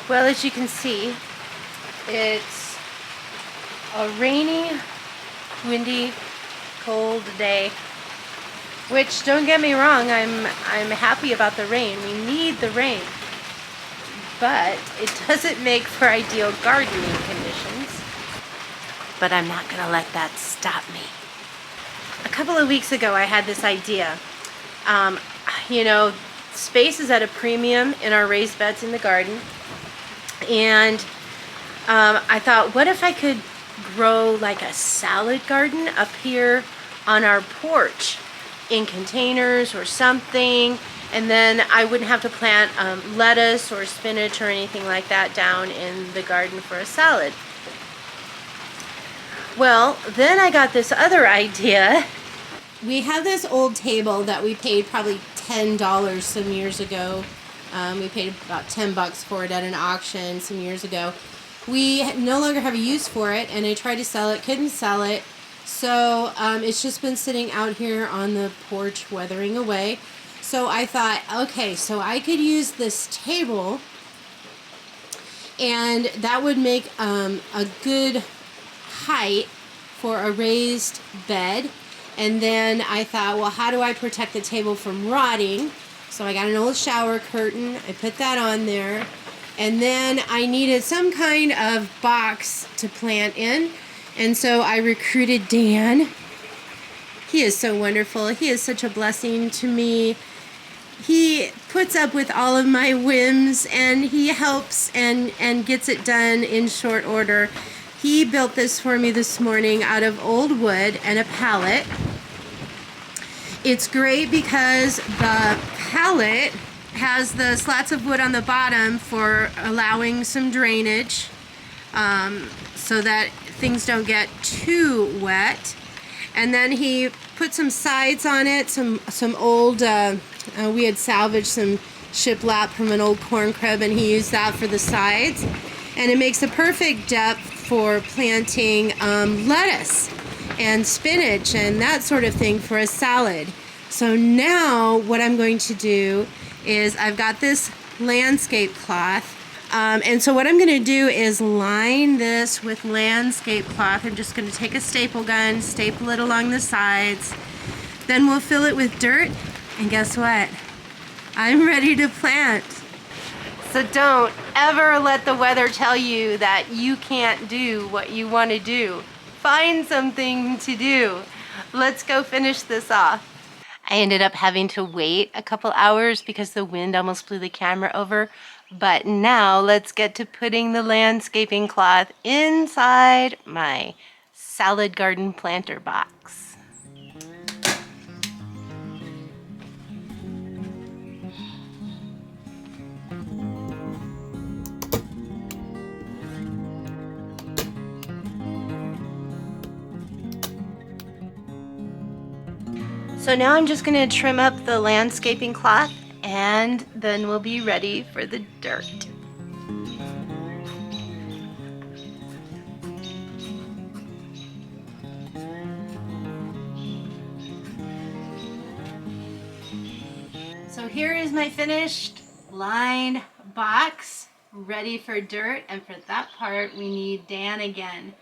Well, as you can see, it's a rainy, windy, cold day. Which, don't get me wrong, I'm happy about the rain. We need the rain. But it doesn't make for ideal gardening conditions. But I'm not gonna let that stop me. A couple of weeks ago, I had this idea. You know, space is at a premium in our raised beds in the garden. And I thought, what if I could grow like a salad garden up here on our porch in containers or something, and then I wouldn't have to plant lettuce or spinach or anything like that down in the garden for a salad. Well, then I got this other idea. We have this old table that we paid probably $10 some years ago. We paid about $10 for it at an auction some years ago. We no longer have a use for it, and I tried to sell it, couldn't sell it. So it's just been sitting out here on the porch weathering away. So I thought, okay, so I could use this table, and that would make a good height for a raised bed. And then I thought, well, how do I protect the table from rotting? So I got an old shower curtain. I put that on there. And then I needed some kind of box to plant in. And so I recruited Dan. He is so wonderful. He is such a blessing to me. He puts up with all of my whims, and he helps and gets it done in short order. He built this for me this morning out of old wood and a pallet. It's great because the pallet has the slats of wood on the bottom for allowing some drainage, so that things don't get too wet. And then he put some sides on it, some old, we had salvaged some shiplap from an old corn crib, and he used that for the sides. And it makes a perfect depth for planting lettuce and spinach and that sort of thing for a salad. So now what I'm going to do is I've got this landscape cloth. And so what I'm going to do is line this with landscape cloth. I'm just going to take a staple gun, staple it along the sides. Then we'll fill it with dirt. And guess what? I'm ready to plant. So don't ever let the weather tell you that you can't do what you want to do. Find something to do. Let's go finish this off. I ended up having to wait a couple hours because the wind almost blew the camera over. But now let's get to putting the landscaping cloth inside my salad garden planter box. So now I'm just going to trim up the landscaping cloth, and then we'll be ready for the dirt. So here is my finished lined box, ready for dirt, and for that part we need Dan again.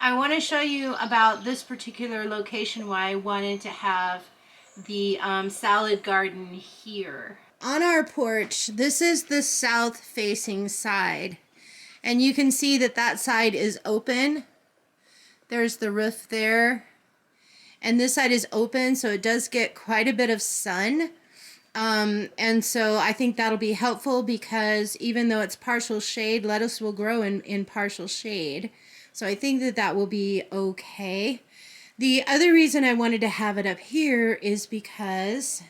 I want to show you about this particular location, why I wanted to have the salad garden here. On our porch, this is the south facing side, and you can see that that side is open. There's the roof there, and this side is open, so it does get quite a bit of sun. And so I think that'll be helpful because even though it's partial shade, lettuce will grow in partial shade. So I think that that will be okay. The other reason I wanted to have it up here is because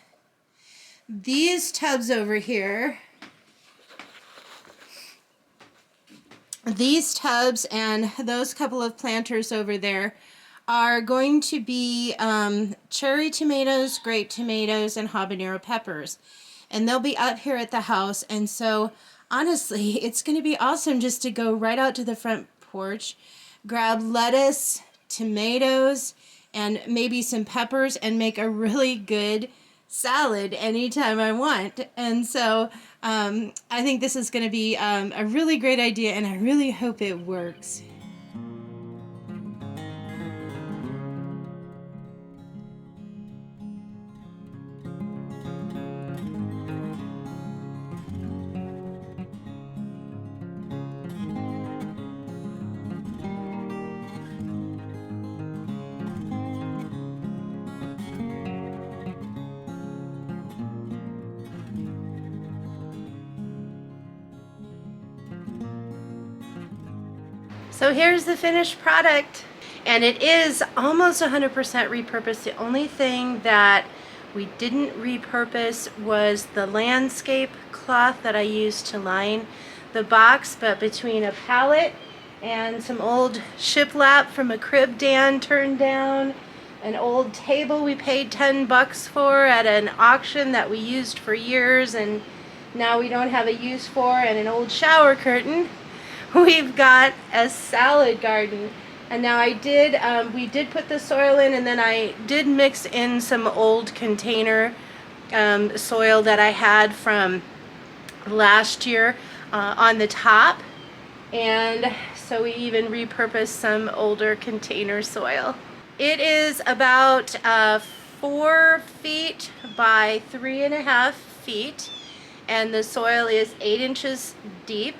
these tubs over here, these tubs and those couple of planters over there are going to be cherry tomatoes, grape tomatoes, and habanero peppers. And they'll be up here at the house. And so honestly, it's going to be awesome just to go right out to the front porch, grab lettuce, tomatoes, and maybe some peppers, and make a really good salad anytime I want. And so I think this is going to be a really great idea, and I really hope it works. So here's the finished product, and it is almost 100% repurposed. The only thing that we didn't repurpose was the landscape cloth that I used to line the box, but between a pallet and some old shiplap from a crib Dan turned down, an old table we paid $10 for at an auction that we used for years and now we don't have a use for, and an old shower curtain, we've got a salad garden. And now we did put the soil in, and then I did mix in some old container soil that I had from last year on the top. And so we even repurposed some older container soil. It is about 4 feet by 3.5 feet, and the soil is 8 inches deep.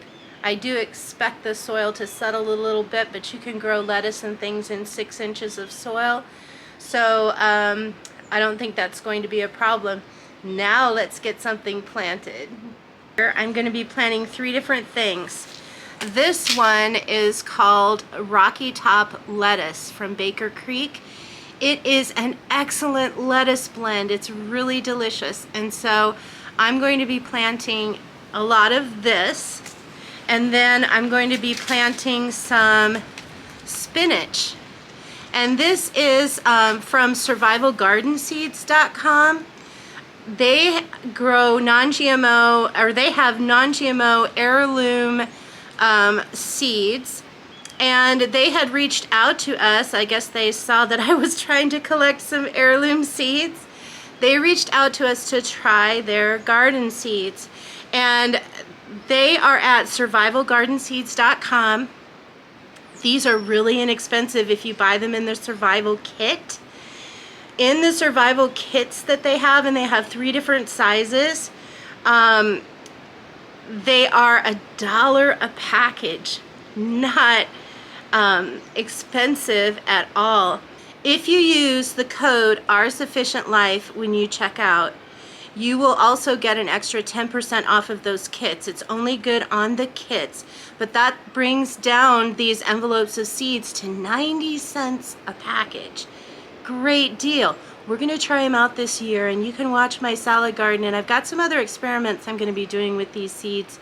I do expect the soil to settle a little bit, but you can grow lettuce and things in 6 inches of soil. So I don't think that's going to be a problem. Now let's get something planted. I'm going to be planting 3 different things. This one is called Rocky Top Lettuce from Baker Creek. It is an excellent lettuce blend. It's really delicious. And so I'm going to be planting a lot of this. And then I'm going to be planting some spinach. And this is from survivalgardenseeds.com. They grow non-GMO, or they have non-GMO heirloom seeds. And they had reached out to us. I guess they saw that I was trying to collect some heirloom seeds. They reached out to us to try their garden seeds. And they are at survivalgardenseeds.com. These are really inexpensive if you buy them in the survival kit. In the survival kits that they have, and they have 3 different sizes, they are $1 a package. Not expensive at all. If you use the code oursufficientlife when you check out, you will also get an extra 10% off of those kits. It's only good on the kits, but that brings down these envelopes of seeds to 90 cents a package. Great deal. We're gonna try them out this year, and you can watch my salad garden, and I've got some other experiments I'm gonna be doing with these seeds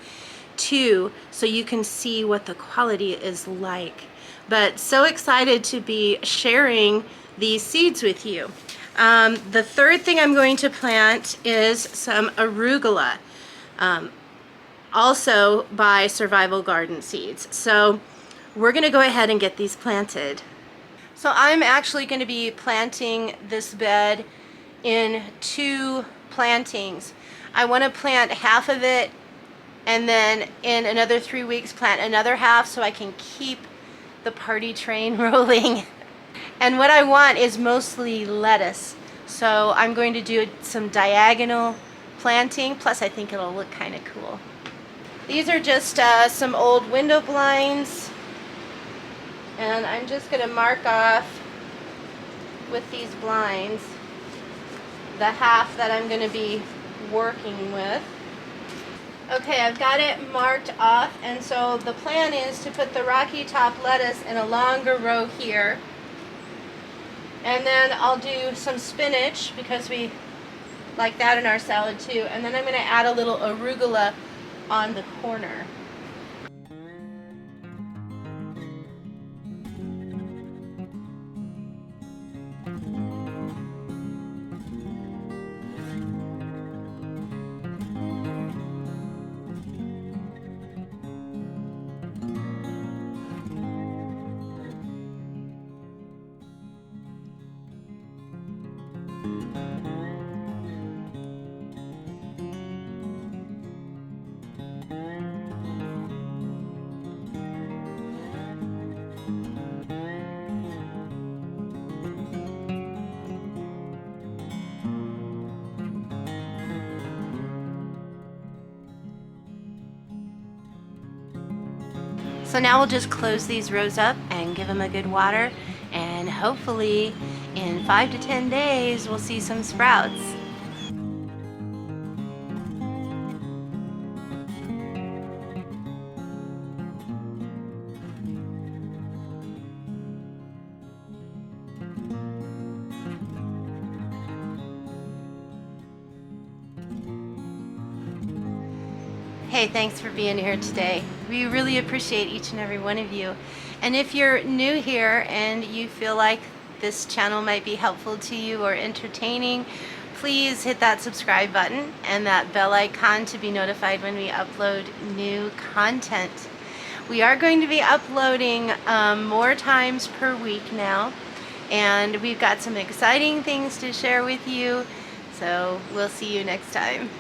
too, so you can see what the quality is like. But so excited to be sharing these seeds with you. The third thing I'm going to plant is some arugula, also by Survival Garden Seeds. So we're going to go ahead and get these planted. So I'm actually going to be planting this bed in 2 plantings. I want to plant half of it, and then in another 3 weeks plant another half, so I can keep the party train rolling. And what I want is mostly lettuce. So I'm going to do some diagonal planting, plus I think it'll look kind of cool. These are just some old window blinds, and I'm just going to mark off with these blinds the half that I'm going to be working with. Okay, I've got it marked off, and so the plan is to put the Rocky Top lettuce in a longer row here. And then I'll do some spinach, because we like that in our salad too. And then I'm going to add a little arugula on the corner. So now we'll just close these rows up and give them a good water, and hopefully in 5 to 10 days we'll see some sprouts. Hey, thanks for being here today. We really appreciate each and every one of you. And if you're new here and you feel like this channel might be helpful to you or entertaining, please hit that subscribe button and that bell icon to be notified when we upload new content. We are going to be uploading more times per week now, and we've got some exciting things to share with you. So we'll see you next time.